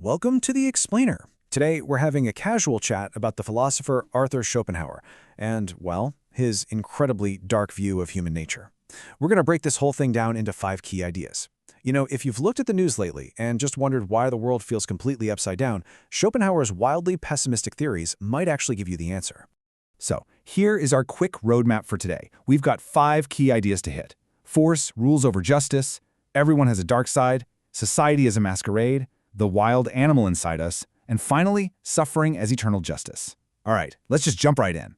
Welcome to The Explainer. Today, we're having a casual chat about the philosopher Arthur Schopenhauer and, well, his incredibly dark view of human nature. We're going to break this whole thing down into 5 key ideas. You know, if you've looked at the news lately and just wondered why the world feels completely upside down, Schopenhauer's wildly pessimistic theories might actually give you the answer. So, here is our quick roadmap for today. We've got 5 key ideas to hit. Force rules over justice, everyone has a dark side, society is a masquerade, the wild animal inside us, and finally, suffering as eternal justice. All right, let's just jump right in.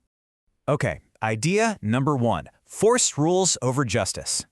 Okay, idea number 1. Force rules over justice.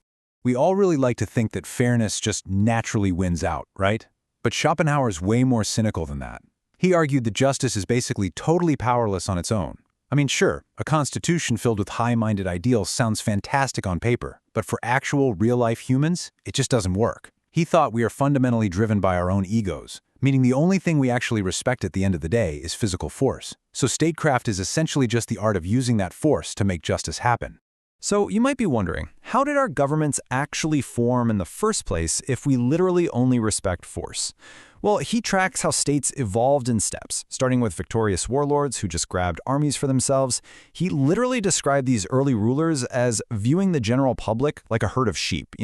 We all really like to think that fairness just naturally wins out, right? But Schopenhauer's way more cynical than that. He argued that justice is basically totally powerless on its own. I mean, sure, a constitution filled with high-minded ideals sounds fantastic on paper, but for actual, real-life humans, it just doesn't work. He thought we are fundamentally driven by our own egos, meaning the only thing we actually respect at the end of the day is physical force. So statecraft is essentially just the art of using that force to make justice happen. So you might be wondering, how did our governments actually form in the first place if we literally only respect force? Well, he tracks how states evolved in steps, starting with victorious warlords who just grabbed armies for themselves. He literally described these early rulers as viewing the general public like a herd of sheep,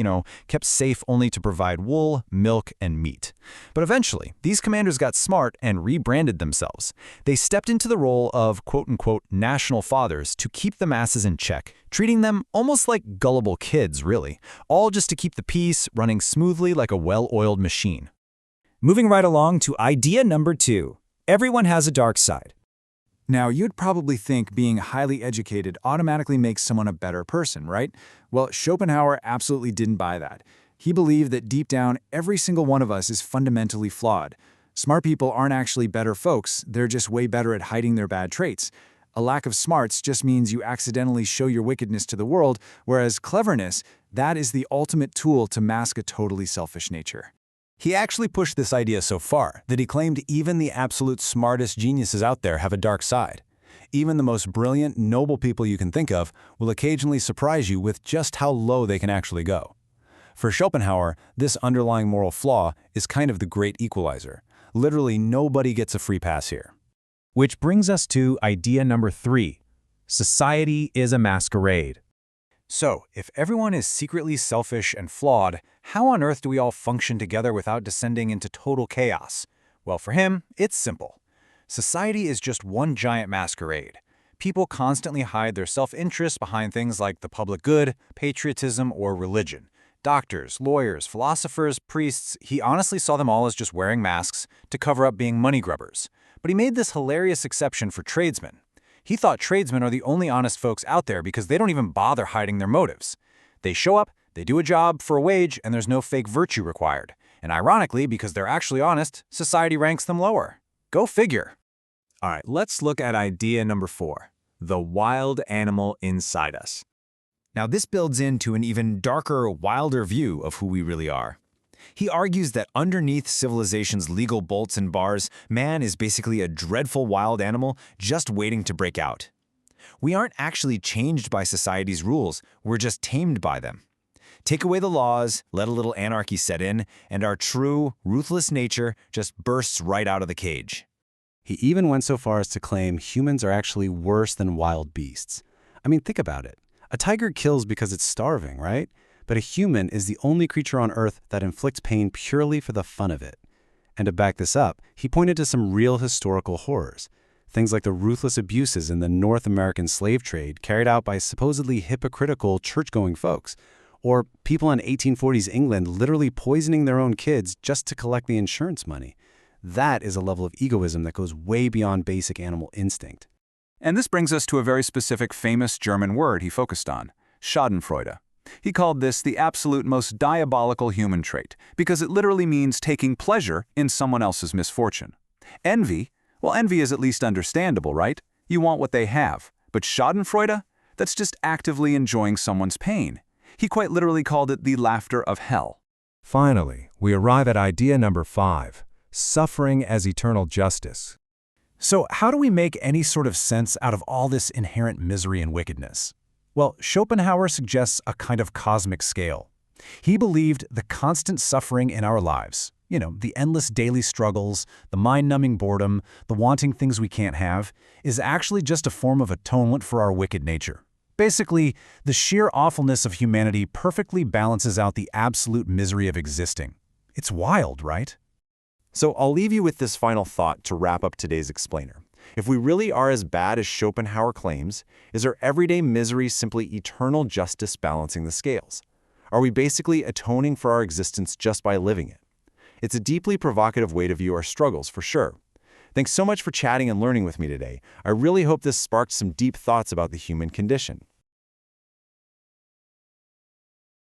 kept safe only to provide wool, milk, and meat. But eventually, these commanders got smart and rebranded themselves. They stepped into the role of quote-unquote national fathers to keep the masses in check, treating them almost like gullible kids, really, all just to keep the peace running smoothly like a well-oiled machine. Moving right along to idea number 2. Everyone has a dark side. Now, you'd probably think being highly educated automatically makes someone a better person, right? Well, Schopenhauer absolutely didn't buy that. He believed that deep down, every single one of us is fundamentally flawed. Smart people aren't actually better folks, they're just way better at hiding their bad traits. A lack of smarts just means you accidentally show your wickedness to the world, whereas cleverness, that is the ultimate tool to mask a totally selfish nature. He actually pushed this idea so far that he claimed even the absolute smartest geniuses out there have a dark side. Even the most brilliant, noble people you can think of will occasionally surprise you with just how low they can actually go. For Schopenhauer, this underlying moral flaw is kind of the great equalizer. Literally nobody gets a free pass here. Which brings us to idea number 3. Society is a masquerade. So, if everyone is secretly selfish and flawed, how on earth do we all function together without descending into total chaos? Well, for him, it's simple. Society is just one giant masquerade. People constantly hide their self-interest behind things like the public good, patriotism, or religion. Doctors, lawyers, philosophers, priests, he honestly saw them all as just wearing masks to cover up being money grubbers. But he made this hilarious exception for tradesmen. He thought tradesmen are the only honest folks out there because they don't even bother hiding their motives. They show up, they do a job for a wage, and there's no fake virtue required. And ironically, because they're actually honest, society ranks them lower. Go figure. All right, let's look at idea number 4. The wild animal inside us. Now, this builds into an even darker, wilder view of who we really are. He argues that underneath civilization's legal bolts and bars, man is basically a dreadful wild animal just waiting to break out. We aren't actually changed by society's rules, we're just tamed by them. Take away the laws, let a little anarchy set in, and our true, ruthless nature just bursts right out of the cage. He even went so far as to claim humans are actually worse than wild beasts. I mean, think about it. A tiger kills because it's starving, right? But a human is the only creature on Earth that inflicts pain purely for the fun of it. And to back this up, he pointed to some real historical horrors. Things like the ruthless abuses in the North American slave trade carried out by supposedly hypocritical church-going folks, or people in 1840s England literally poisoning their own kids just to collect the insurance money. That is a level of egoism that goes way beyond basic animal instinct. And this brings us to a very specific famous German word he focused on, Schadenfreude. He called this the absolute most diabolical human trait, because it literally means taking pleasure in someone else's misfortune. Envy? Well, envy is at least understandable, right? You want what they have. But Schadenfreude? That's just actively enjoying someone's pain. He quite literally called it the laughter of hell. Finally, we arrive at idea number 5, suffering as eternal justice. So how do we make any sort of sense out of all this inherent misery and wickedness? Well, Schopenhauer suggests a kind of cosmic scale. He believed the constant suffering in our lives, The endless daily struggles, the mind-numbing boredom, the wanting things we can't have, is actually just a form of atonement for our wicked nature. Basically, the sheer awfulness of humanity perfectly balances out the absolute misery of existing. It's wild, right? So I'll leave you with this final thought to wrap up today's explainer. If we really are as bad as Schopenhauer claims, is our everyday misery simply eternal justice balancing the scales? Are we basically atoning for our existence just by living it? It's a deeply provocative way to view our struggles, for sure. Thanks so much for chatting and learning with me today. I really hope this sparked some deep thoughts about the human condition.